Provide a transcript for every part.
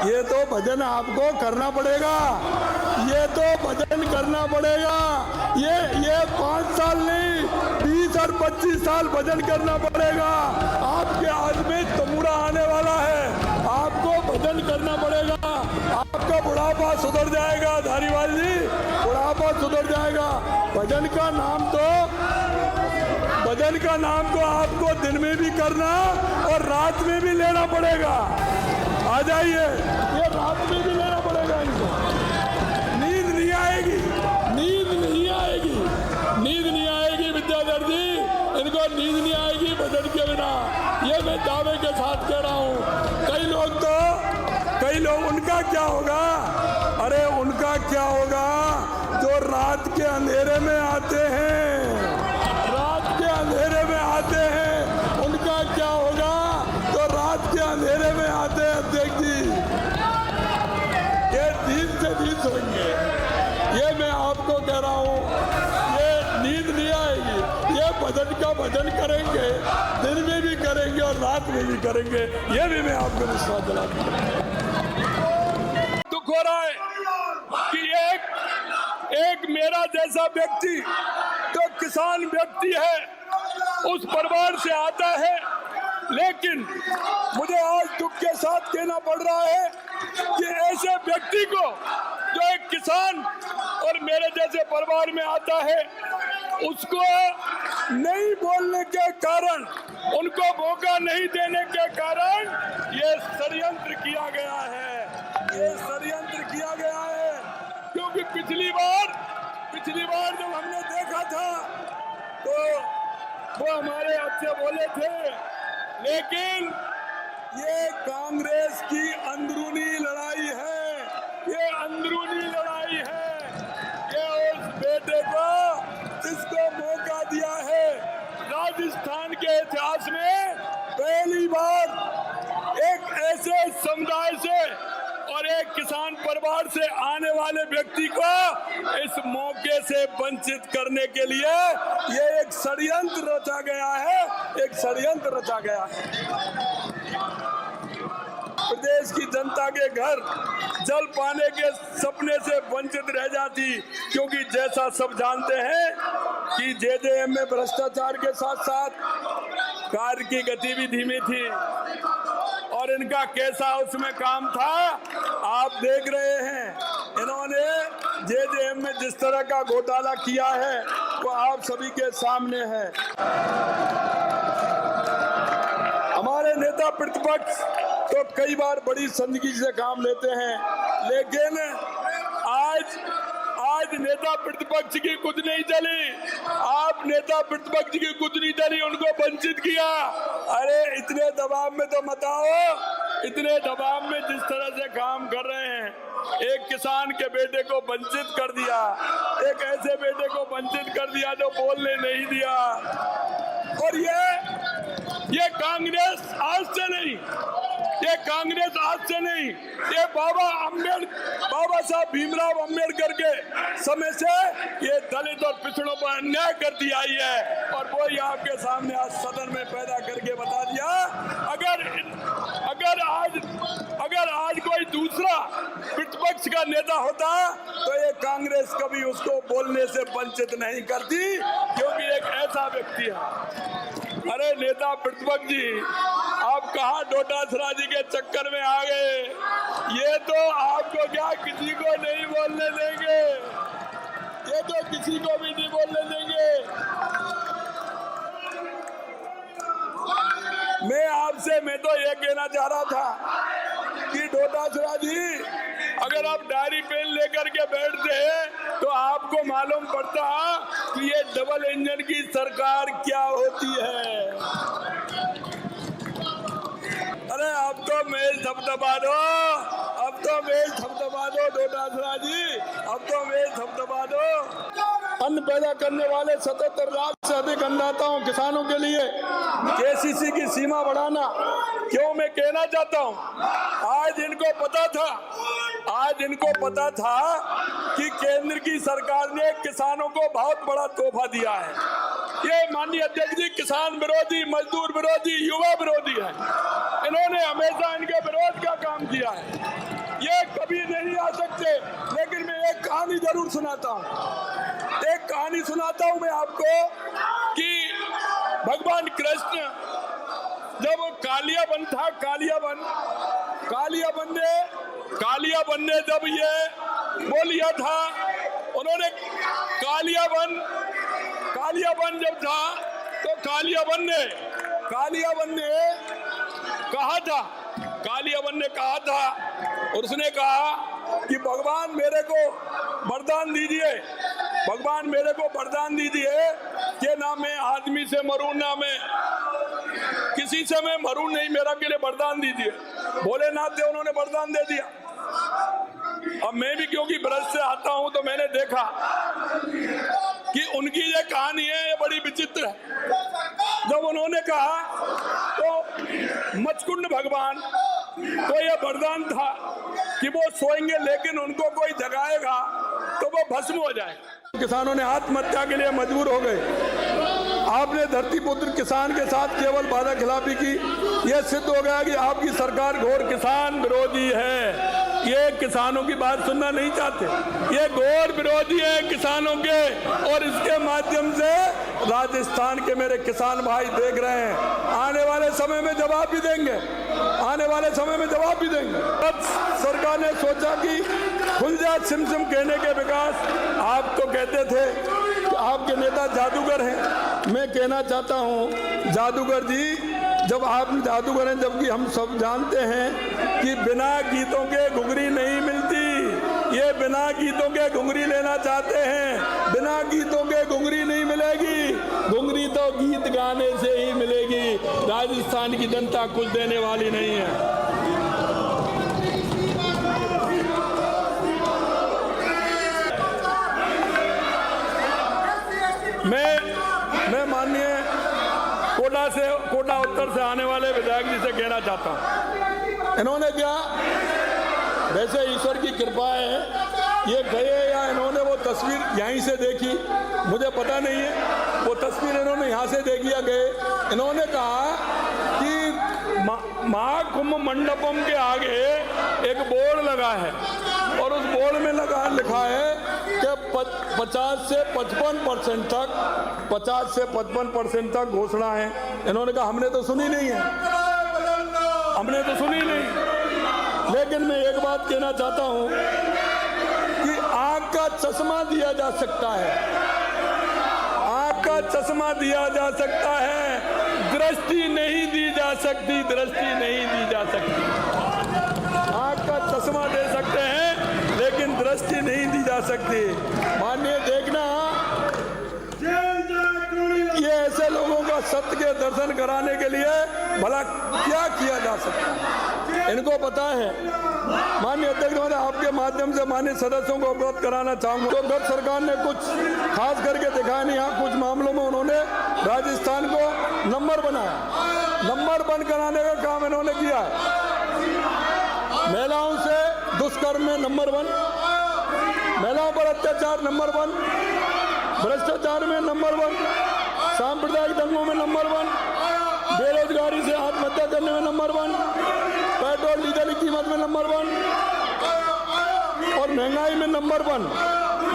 ये तो भजन आपको करना पड़ेगा, ये तो भजन करना पड़ेगा। ये 5 साल नहीं 20 और 25 साल भजन करना पड़ेगा। आपके हाथ में तमुड़ा आने वाला है, आपको भजन करना पड़ेगा। आपका बुढ़ापा सुधर जाएगा धारीवाल जी, बुढ़ापा सुधर जाएगा। भजन का नाम तो आपको दिन में भी करना और रात में भी लेना पड़ेगा। आ जाइए, ये रात में भी लेना पड़ेगा इनको। नींद नहीं आएगी, नींद नहीं आएगी, नींद नहीं आएगी विद्याधर जी, इनको नींद नहीं आएगी भजन के बिना। ये मैं दावे के साथ कह रहा हूँ। कई लोग उनका क्या होगा? अरे उनका क्या होगा जो रात के अंधेरे में आते हैं, रात के अंधेरे में आते हैं। उनका क्या होगा जो रात के अंधेरे में आते हैं? अध्यक्ष जी, ये दिन से दिन सोएंगे, ये मैं आपको कह रहा हूँ। ये नींद नहीं आएगी, ये भजन का भजन करेंगे, दिन में भी करेंगे और रात में भी करेंगे। ये भी मैं आपको विश्वास दिलाता हूँ। दुख हो रहा है कि एक मेरा जैसा व्यक्ति जो किसान व्यक्ति है उस परिवार से आता है, लेकिन मुझे आज दुख के साथ कहना पड़ रहा है कि ऐसे व्यक्ति को जो एक किसान और मेरे जैसे परिवार में आता है उसको नहीं बोलने के कारण, उनको मौका नहीं देने के कारण ये षड्यंत्र किया गया है, ये षड्यंत्र किया गया है। क्योंकि पिछली बार जब हमने देखा था तो वो हमारे अच्छे बोले थे, लेकिन ये कांग्रेस की अंदरूनी लड़ाई है, ये अंदरूनी लड़ाई है। ये उस बेटे को जिसको मौका दिया है, राजस्थान के इतिहास में पहली बार एक ऐसे समुदाय से और एक किसान परिवार से आने वाले व्यक्ति को इस मौके से वंचित करने के लिए ये एक षड्यंत्र रचा गया है, एक षड्यंत्र रचा गया है। प्रदेश की जनता के घर जल पाने के सपने से वंचित रह जाती, क्योंकि जैसा सब जानते हैं कि जेजेएम में भ्रष्टाचार के साथ साथ कार्य की गति भी धीमी थी और इनका कैसा उसमें काम था आप देख रहे हैं। इन्होंने जेजेएम में जिस तरह का घोटाला किया है वो आप सभी के सामने है। हमारे नेता प्रतिपक्ष तो कई बार बड़ी संजीदगी से काम लेते हैं, लेकिन आज नेता प्रतिपक्ष की कुछ नहीं चली। आप नेता प्रतिपक्ष की कुछ नहीं चली, उनको वंचित किया। अरे इतने दबाव में तो मत आओ, इतने दबाव में जिस तरह से काम कर रहे हैं, एक किसान के बेटे को वंचित कर दिया, एक ऐसे बेटे को वंचित कर दिया जो बोलने नहीं दिया। और ये कांग्रेस आज से नहीं, ये कांग्रेस आज से नहीं, ये बाबा साहब भीमराव अंबेडकर के समय से ये दलित और पिछड़ों पर अन्याय करती आई है और वो ही आपके सामने आज सदन में पैदा करके बता दिया। अगर आज कोई दूसरा प्रतिपक्ष का नेता होता तो ये कांग्रेस कभी उसको बोलने से वंचित नहीं करती, क्योंकि एक ऐसा व्यक्ति है। अरे नेता प्रतिपक्ष जी, आप कहाँ डोटासरा जी के चक्कर में आ गए? ये तो आपको क्या किसी को नहीं बोलने देंगे, ये तो किसी को भी नहीं बोलने देंगे। मैं तो ये कहना चाह रहा था कि डोटासरा जी, अगर आप डायरी पेन लेकर के बैठते तो आपको मालूम पड़ता कि ये डबल इंजन की सरकार क्या होती है। अरे अब तो मेल थपथपा दो, अब तो मेल थपथपा दो डोटासरा जी, अब तो मेल थपथपा दो। अन्न पैदा करने वाले 77 लाख से अधिक अन्नदाताओं किसानों के लिए केसीसी की सीमा बढ़ाना क्यों मैं कहना चाहता हूँ। आज इनको पता था कि केंद्र की सरकार ने किसानों को बहुत बड़ा तोहफा दिया है। ये माननीय अध्यक्ष जी किसान विरोधी, मजदूर विरोधी, युवा विरोधी है। इन्होंने हमेशा इनके विरोध का काम किया है। अभी नहीं आ सकते, लेकिन मैं एक कहानी जरूर सुनाता हूँ। एक कहानी सुनाता हूँ मैं आपको कि भगवान कृष्ण जब कालियाबन था, कालियाबन ने जब ये बोल लिया था, उन्होंने कालियाबन जब था तो कालियाबन ने कहा था और उसने कहा कि भगवान मेरे को वरदान दीजिए कि ना मैं आदमी से मरूं, ना मैं किसी से मैं मरूं नहीं, मेरा के लिए वरदान दीजिए। भोलेनाथ देव उन्होंने वरदान दे दिया। अब मैं भी क्योंकि ब्रज से आता हूं तो मैंने देखा कि उनकी ये कहानी है, ये बड़ी विचित्र है। जब उन्होंने कहा तो मचकुंड भगवान को ये वरदान था कि वो सोएंगे लेकिन उनको कोई जगाएगा तो वो भस्म हो जाएगा। किसानों ने आत्महत्या के लिए मजबूर हो गए। आपने धरती पुत्र किसान के साथ केवल वादा खिलाफी की, यह सिद्ध हो गया कि आपकी सरकार घोर किसान विरोधी है। ये किसानों की बात सुनना नहीं चाहते, ये घोर विरोधी है किसानों के। और इसके माध्यम से राजस्थान के मेरे किसान भाई देख रहे हैं, आने वाले समय में जवाब भी देंगे, अब सरकार ने सोचा कि खुल जा सिमसिम कहने के विकास। आप तो कहते थे कि आपके नेता जादूगर हैं। मैं कहना चाहता हूं जादूगर जी, जब आप जादूगर हैं, जबकि हम सब जानते हैं कि बिना गीतों के घुंघरी नहीं मिलती। ये बिना गीतों के घुंघरी लेना चाहते हैं, बिना गीतों के घुंघरी नहीं मिलेगी। घुंघरी तो गीत गाने से ही मिलेगी। राजस्थान की जनता कुछ देने वाली नहीं है। मैं माननीय कोटा उत्तर से आने वाले विधायक जी से कहना चाहता हूं, इन्होंने क्या, वैसे ईश्वर की कृपा है, ये गए या इन्होंने वो तस्वीर यहीं से देखी, मुझे पता नहीं है। वो तस्वीर इन्होंने यहाँ से देखी या गए। इन्होंने कहा कि महाकुंभ मंडपम के आगे एक बोर्ड लगा है और उस बोर्ड में लिखा है कि 50 से 55% तक घोषणा है। इन्होंने कहा हमने तो सुनी नहीं। लेकिन मैं एक बात कहना चाहता हूं कि आंख का चश्मा दिया जा सकता है, दृष्टि नहीं दी जा सकती। आंख का चश्मा दे सकते हैं लेकिन दृष्टि नहीं दी जा सकती। माननीय देखना, ये ऐसे लोगों का सत्य के दर्शन कराने के लिए भला क्या किया जा सकता है, इनको पता है। माननीय अध्यक्ष महोदय, आपके माध्यम से माननीय सदस्यों को अवगत कराना चाहूंगा। तो गत सरकार ने कुछ खास करके दिखाया नहीं, यहाँ कुछ मामलों में उन्होंने राजस्थान को नंबर वन कराने का काम इन्होंने किया। महिलाओं से दुष्कर्म में नंबर 1, महिलाओं पर अत्याचार नंबर 1, भ्रष्टाचार में नंबर 1, सांप्रदायिक दंगों में नंबर 1, बेरोजगारी से आत्महत्या करने में नंबर 1, पेट्रोल डीजल की कीमत में नंबर 1 और महंगाई में नंबर 1,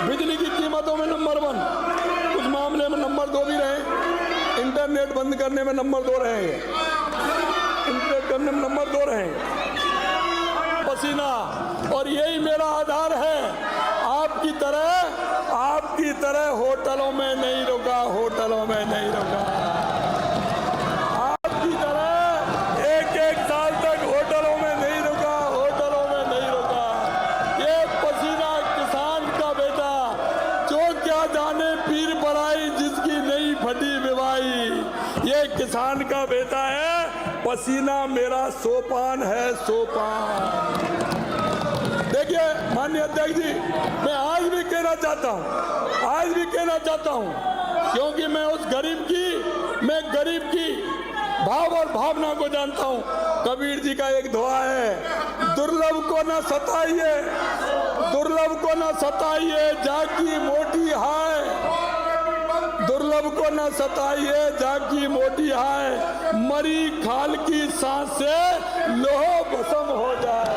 बिजली की कीमतों में नंबर 1, कुछ मामले में नंबर 2 भी रहे, इंटरनेट बंद करने में नंबर 2 रहे, पसीना। और यही मेरा आधार है। आपकी तरह होटलों में नहीं रुका, आपकी तरह एक साल तक होटलों में नहीं रुका। ये पसीना किसान का बेटा, जो क्या जाने पीर पराई जिसकी नहीं फटी विवाही, ये किसान का बेटा है। पसीना मेरा सोपान है। देखिए माननीय अध्यक्ष जी, मैं आज भी कहना चाहता हूं क्योंकि मैं गरीब की भाव और भावना को जानता हूं। कबीर जी का एक दोहा है, दुर्लभ को न सताइए जाकी मोटी हाय, दुर्लभ को न सताइए जाकी मोटी हाय, मरी खाल की सांस से लोह भस्म हो जाए।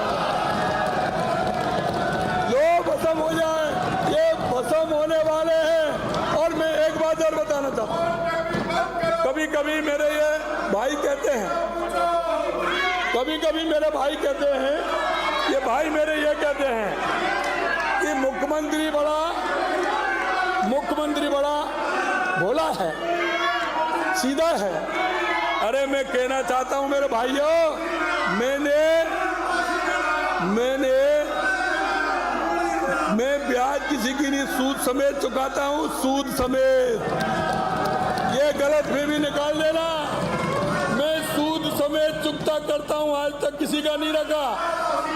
कभी मेरे ये भाई कहते हैं, कभी कभी मेरे भाई कहते हैं, ये भाई मेरे ये कहते हैं कि मुख्यमंत्री बड़ा भोला है, सीधा है। अरे मैं कहना चाहता हूं मेरे भाइयों, मैं ब्याज किसी की नहीं, सूद समेत चुकाता हूं, सूद समेत। ये गलतफहमी निकाल लेना, मैं सूद समेत चुकता करता हूं, आज तक किसी का नहीं रखा,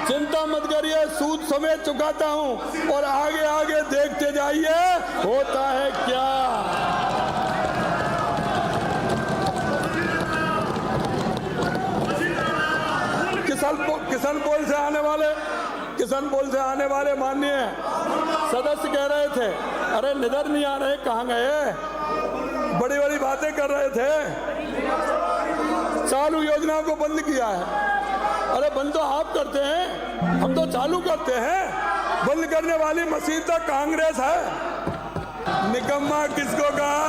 चिंता मत करिए, सूद समेत चुकाता हूं। और आगे आगे देखते जाइए होता है क्या। किशनपोल से आने वाले माननीय सदस्य कह रहे थे, अरे निधर नहीं आ रहे, कहाँ गए, बड़ी बड़ी बातें कर रहे थे, चालू योजनाओं को बंद किया है। अरे बंद तो आप करते हैं, हम तो चालू करते हैं। बंद करने वाली मशीन तो कांग्रेस है। निकम्मा किसको कहा,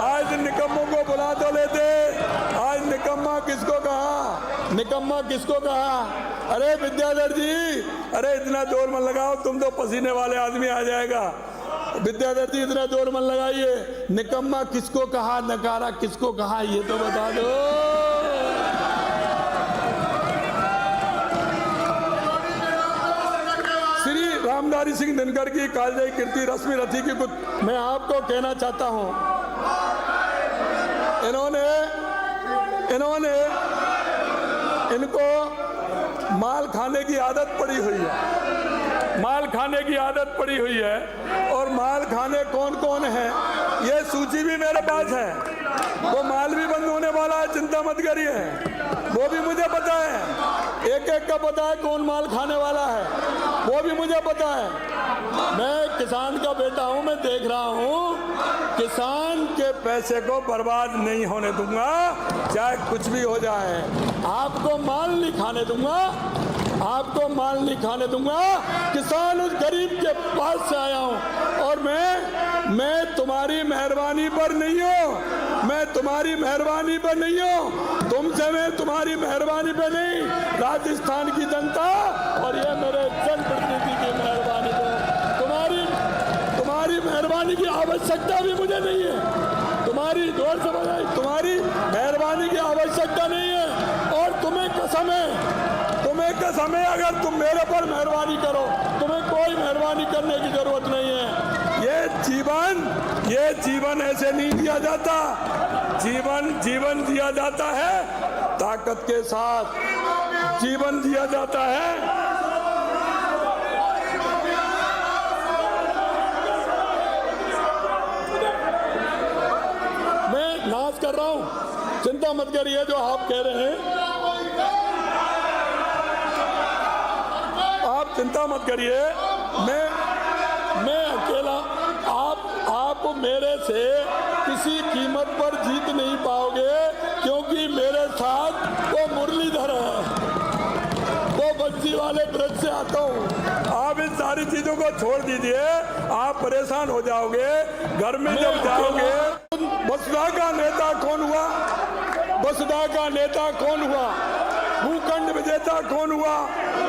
आज निकम्मों को बुला तो लेते, आज निकम्मा किसको कहा, निकम्मा किसको कहा। अरे विद्याधर जी, अरे इतना जोर मत लगाओ, तुम तो पसीने वाले आदमी आ जाएगा। विद्याधर जी इतना जोर मत लगाइए, निकम्मा किसको कहा, नकारा किसको कहा, ये तो बता दो। श्री रामधारी सिंह दिनकर की कालजयी कीर्ति रश्मि रथी की कुछ मैं आपको कहना चाहता हूं। इनको माल खाने की आदत पड़ी हुई है, माल खाने की आदत पड़ी हुई है। और माल खाने कौन कौन है ये सूची भी मेरे पास है, वो माल भी बंद होने वाला है, चिंता मत करिए, वो भी मुझे पता है, एक एक का पता है कौन माल खाने वाला है, वो भी मुझे पता है। मैं किसान का बेटा हूं, मैं देख रहा हूं, किसान के पैसे को बर्बाद नहीं होने दूंगा, चाहे कुछ भी हो जाए। आपको माल नहीं खाने दूंगा, आपको माल नहीं खाने दूंगा। किसान उस गरीब के पास से आया हूं, और मैं तुम्हारी मेहरबानी पर नहीं हूं, मैं तुम्हारी मेहरबानी पर नहीं हूं, तुमसे मैं तुम्हारी मेहरबानी पर नहीं, राजस्थान की जनता और ये मेरे जनप्रतिनिधि की मेहरबानी पर, तुम्हारी मेहरबानी की आवश्यकता भी मुझे नहीं है, तुम्हारी जोर से बताइए, तुम्हारी मेहरबानी की आवश्यकता नहीं है। और तुम्हें कसम है, अगर तुम मेरे पर मेहरबानी करो, तुम्हें कोई मेहरबानी करने की जरूरत नहीं है। ये जीवन ऐसे नहीं दिया जाता, जीवन दिया जाता है ताकत के साथ, जीवन दिया जाता है। मैं नाज कर रहा हूं, चिंता मत करिए, जो आप कह रहे हैं आप चिंता मत करिए, मैं अकेला, आप मेरे से किसी कीमत पर जीत नहीं पाओगे, क्योंकि मेरे साथ वो मुरलीधर है, वो बंसी वाले ब्रज से आता हूँ। आप इन सारी चीजों को छोड़ दीजिए, आप परेशान हो जाओगे। घर में जब जाओगे, बसपा का नेता कौन हुआ, बसपा का नेता कौन हुआ, भूखंड विजेता कौन हुआ,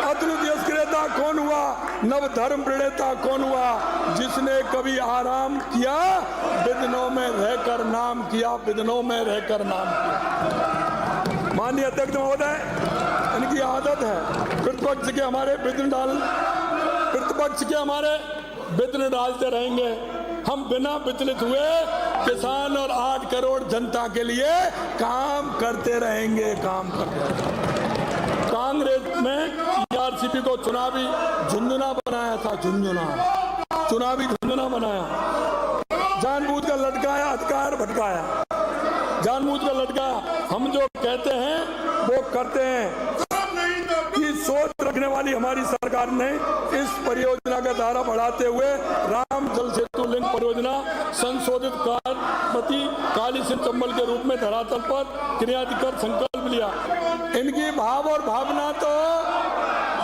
अतुल क्रेता कौन हुआ, नव धर्म प्रणेता कौन हुआ, जिसने कभी आराम किया, विघ्नों में रहकर नाम किया, विघ्नों में रहकर नाम किया। माननीय अध्यक्ष महोदय, इनकी आदत है प्रतिपक्ष के हमारे विघ्न डालते रहेंगे। हम बिना विचलित हुए किसान और 8 करोड़ जनता के लिए काम करते रहेंगे, काम करते रहेंगे। कांग्रेस में टीआरसीपी को चुनावी झुंझुना बनाया था, चुनावी झुंझुना बनाया, जानबूझ कर लटकाया, अधिकार भटकाया, जानबूझ कर लटकाया। हम जो कहते हैं वो करते हैं। की सोच रखने वाली हमारी सरकार ने इस परियोजना का दायरा बढ़ाते हुए राम जल सेतु लिंक परियोजना संशोधित कार्यपति काली सिंह चंबल के रूप में धरातल पर क्रियान्वित कर संकल्प लिया। इनकी भाव और भावना तो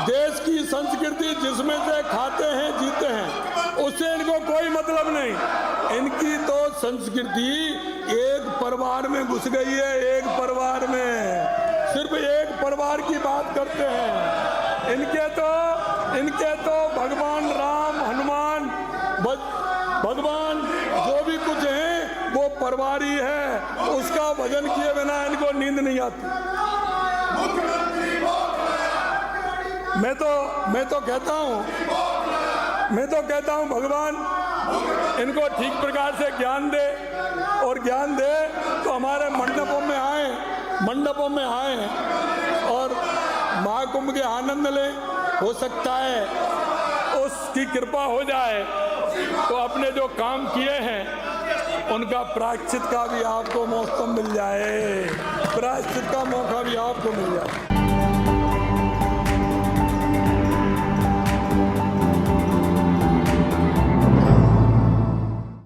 देश की संस्कृति जिसमें से खाते हैं जीते हैं, उससे इनको कोई मतलब नहीं। इनकी तो संस्कृति एक परिवार परिवार में घुस गई है, एक परिवार में, सिर्फ एक परिवार की बात करते हैं। इनके तो भगवान राम, हनुमान, भगवान जो भी कुछ है वो परिवार ही है, उसका भजन किए बिना इनको नींद नहीं आती। मैं तो कहता हूँ भगवान इनको ठीक प्रकार से ज्ञान दे, और ज्ञान दे तो हमारे मंडपों में आए और महाकुंभ के आनंद लें। हो सकता है उसकी कृपा हो जाए तो अपने जो काम किए हैं उनका प्रायश्चित का भी आपको मौका मिल जाए, प्रायश्चित का मौका भी आपको मिल जाए।